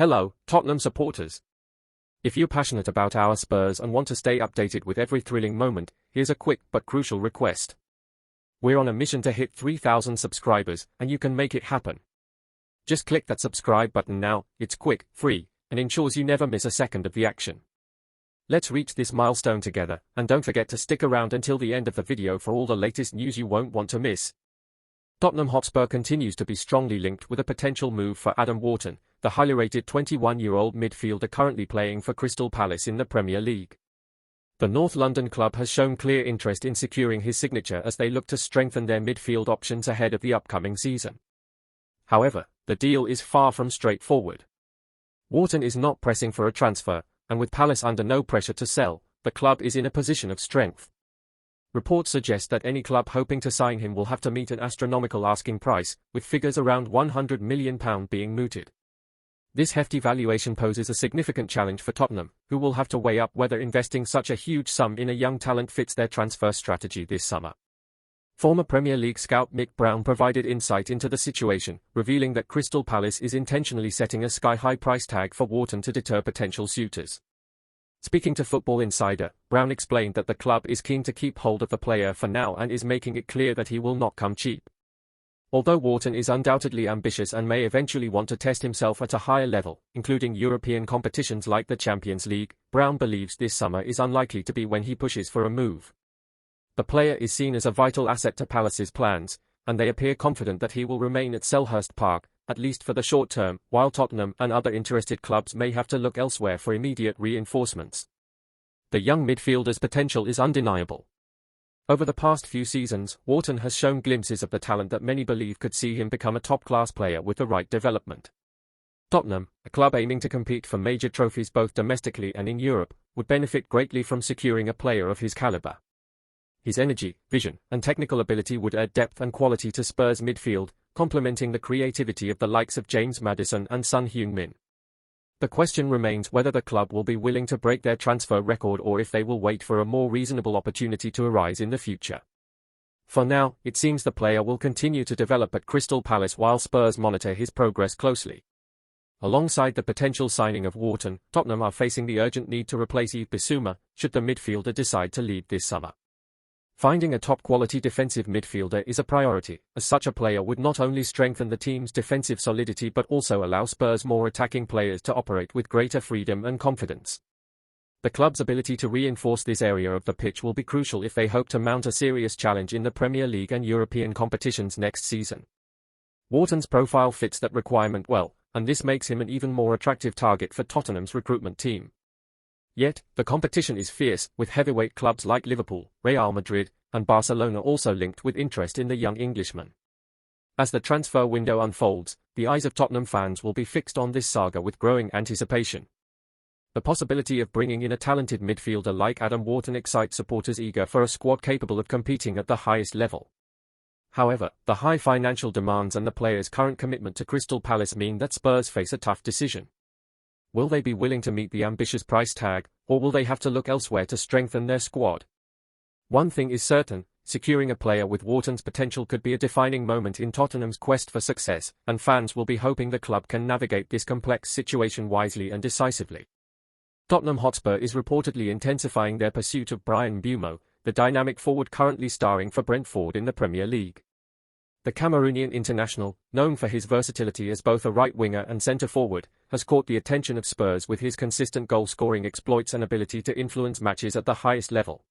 Hello, Tottenham supporters. If you're passionate about our Spurs and want to stay updated with every thrilling moment, here's a quick but crucial request. We're on a mission to hit 3,000 subscribers, and you can make it happen. Just click that subscribe button now. It's quick, free, and ensures you never miss a second of the action. Let's reach this milestone together, and don't forget to stick around until the end of the video for all the latest news you won't want to miss. Tottenham Hotspur continues to be strongly linked with a potential move for Adam Wharton, the highly rated 21-year-old midfielder currently playing for Crystal Palace in the Premier League. The North London club has shown clear interest in securing his signature as they look to strengthen their midfield options ahead of the upcoming season. However, the deal is far from straightforward. Wharton is not pressing for a transfer, and with Palace under no pressure to sell, the club is in a position of strength. Reports suggest that any club hoping to sign him will have to meet an astronomical asking price, with figures around £100 million being mooted. This hefty valuation poses a significant challenge for Tottenham, who will have to weigh up whether investing such a huge sum in a young talent fits their transfer strategy this summer. Former Premier League scout Mick Brown provided insight into the situation, revealing that Crystal Palace is intentionally setting a sky-high price tag for Wharton to deter potential suitors. Speaking to Football Insider, Brown explained that the club is keen to keep hold of the player for now and is making it clear that he will not come cheap. Although Wharton is undoubtedly ambitious and may eventually want to test himself at a higher level, including European competitions like the Champions League, Brown believes this summer is unlikely to be when he pushes for a move. The player is seen as a vital asset to Palace's plans, and they appear confident that he will remain at Selhurst Park, at least for the short term, while Tottenham and other interested clubs may have to look elsewhere for immediate reinforcements. The young midfielder's potential is undeniable. Over the past few seasons, Wharton has shown glimpses of the talent that many believe could see him become a top-class player with the right development. Tottenham, a club aiming to compete for major trophies both domestically and in Europe, would benefit greatly from securing a player of his caliber. His energy, vision, and technical ability would add depth and quality to Spurs' midfield, complementing the creativity of the likes of James Maddison and Son Heung-min. The question remains whether the club will be willing to break their transfer record or if they will wait for a more reasonable opportunity to arise in the future. For now, it seems the player will continue to develop at Crystal Palace while Spurs monitor his progress closely. Alongside the potential signing of Wharton, Tottenham are facing the urgent need to replace Yves Bissouma, should the midfielder decide to leave this summer. Finding a top-quality defensive midfielder is a priority, as such a player would not only strengthen the team's defensive solidity but also allow Spurs more attacking players to operate with greater freedom and confidence. The club's ability to reinforce this area of the pitch will be crucial if they hope to mount a serious challenge in the Premier League and European competitions next season. Wharton's profile fits that requirement well, and this makes him an even more attractive target for Tottenham's recruitment team. Yet, the competition is fierce, with heavyweight clubs like Liverpool, Real Madrid, and Barcelona also linked with interest in the young Englishman. As the transfer window unfolds, the eyes of Tottenham fans will be fixed on this saga with growing anticipation. The possibility of bringing in a talented midfielder like Adam Wharton excites supporters eager for a squad capable of competing at the highest level. However, the high financial demands and the player's current commitment to Crystal Palace mean that Spurs face a tough decision. Will they be willing to meet the ambitious price tag, or will they have to look elsewhere to strengthen their squad? One thing is certain, securing a player with Wharton's potential could be a defining moment in Tottenham's quest for success, and fans will be hoping the club can navigate this complex situation wisely and decisively. Tottenham Hotspur is reportedly intensifying their pursuit of Bryan Mbeumo, the dynamic forward currently starring for Brentford in the Premier League. The Cameroonian international, known for his versatility as both a right winger and centre-forward, has caught the attention of Spurs with his consistent goal-scoring exploits and ability to influence matches at the highest level.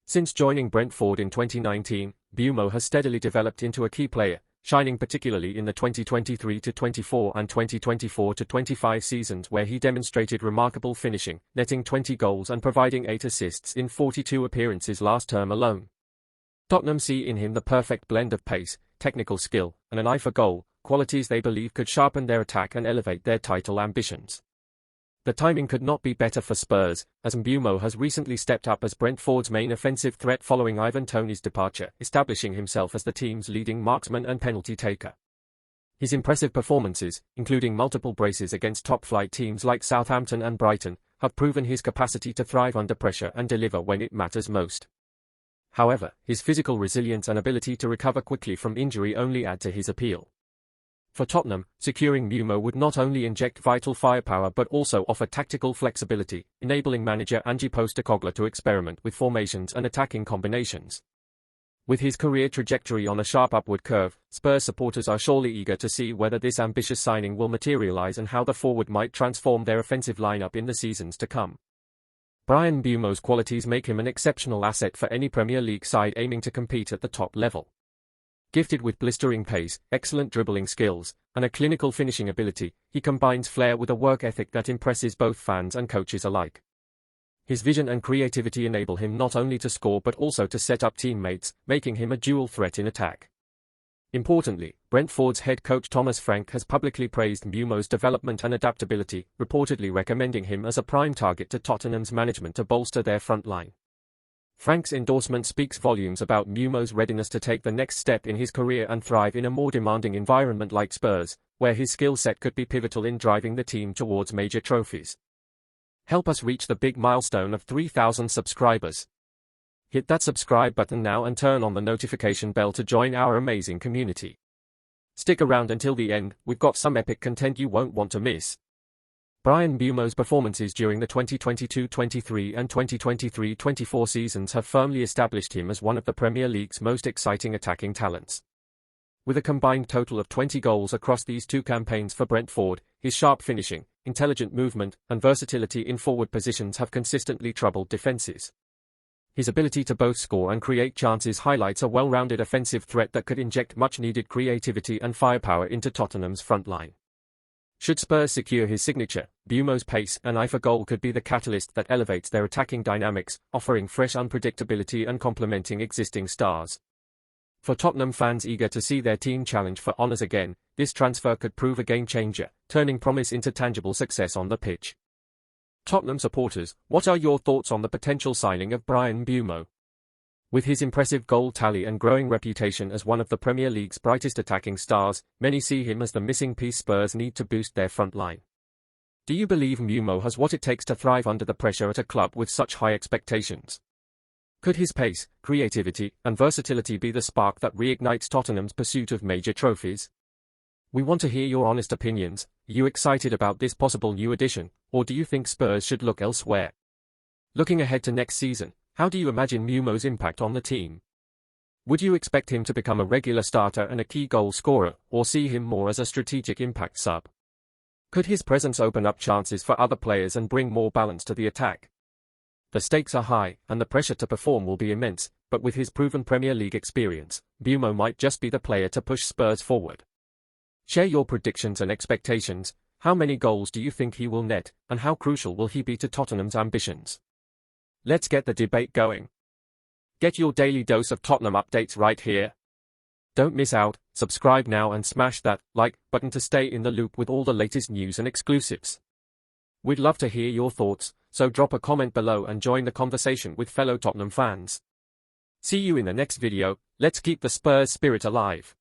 Since joining Brentford in 2019, Mbeumo has steadily developed into a key player, shining particularly in the 2023-24 and 2024-25 seasons where he demonstrated remarkable finishing, netting 20 goals and providing 8 assists in 42 appearances last term alone. Tottenham see in him the perfect blend of pace, technical skill, and an eye for goal, qualities they believe could sharpen their attack and elevate their title ambitions. The timing could not be better for Spurs, as Mbeumo has recently stepped up as Brentford's main offensive threat following Ivan Toney's departure, establishing himself as the team's leading marksman and penalty taker. His impressive performances, including multiple braces against top-flight teams like Southampton and Brighton, have proven his capacity to thrive under pressure and deliver when it matters most. However, his physical resilience and ability to recover quickly from injury only add to his appeal. For Tottenham, securing Mbeumo would not only inject vital firepower but also offer tactical flexibility, enabling manager Ange Postecoglou to experiment with formations and attacking combinations. With his career trajectory on a sharp upward curve, Spurs supporters are surely eager to see whether this ambitious signing will materialise and how the forward might transform their offensive lineup in the seasons to come. Bryan Mbeumo's qualities make him an exceptional asset for any Premier League side aiming to compete at the top level. Gifted with blistering pace, excellent dribbling skills, and a clinical finishing ability, he combines flair with a work ethic that impresses both fans and coaches alike. His vision and creativity enable him not only to score but also to set up teammates, making him a dual threat in attack. Importantly, Brentford's head coach Thomas Frank has publicly praised Mbeumo's development and adaptability, reportedly recommending him as a prime target to Tottenham's management to bolster their front line. Frank's endorsement speaks volumes about Mbeumo's readiness to take the next step in his career and thrive in a more demanding environment like Spurs, where his skill set could be pivotal in driving the team towards major trophies. Help us reach the big milestone of 3,000 subscribers. Hit that subscribe button now and turn on the notification bell to join our amazing community. Stick around until the end, we've got some epic content you won't want to miss. Bryan Mbeumo's performances during the 2022-23 and 2023-24 seasons have firmly established him as one of the Premier League's most exciting attacking talents. With a combined total of 20 goals across these two campaigns for Brentford, his sharp finishing, intelligent movement, and versatility in forward positions have consistently troubled defences. His ability to both score and create chances highlights a well-rounded offensive threat that could inject much-needed creativity and firepower into Tottenham's front line. Should Spurs secure his signature, Mbeumo's pace and eye for goal could be the catalyst that elevates their attacking dynamics, offering fresh unpredictability and complementing existing stars. For Tottenham fans eager to see their team challenge for honours again, this transfer could prove a game-changer, turning promise into tangible success on the pitch. Tottenham supporters, what are your thoughts on the potential signing of Bryan Mbeumo? With his impressive goal tally and growing reputation as one of the Premier League's brightest attacking stars, many see him as the missing piece Spurs need to boost their front line. Do you believe Mbeumo has what it takes to thrive under the pressure at a club with such high expectations? Could his pace, creativity, and versatility be the spark that reignites Tottenham's pursuit of major trophies? We want to hear your honest opinions. Are you excited about this possible new addition, or do you think Spurs should look elsewhere? Looking ahead to next season, how do you imagine Mbeumo's impact on the team? Would you expect him to become a regular starter and a key goal scorer, or see him more as a strategic impact sub? Could his presence open up chances for other players and bring more balance to the attack? The stakes are high, and the pressure to perform will be immense, but with his proven Premier League experience, Mbeumo might just be the player to push Spurs forward. Share your predictions and expectations. How many goals do you think he will net, and how crucial will he be to Tottenham's ambitions? Let's get the debate going. Get your daily dose of Tottenham updates right here. Don't miss out, subscribe now and smash that like button to stay in the loop with all the latest news and exclusives. We'd love to hear your thoughts, so drop a comment below and join the conversation with fellow Tottenham fans. See you in the next video. Let's keep the Spurs spirit alive.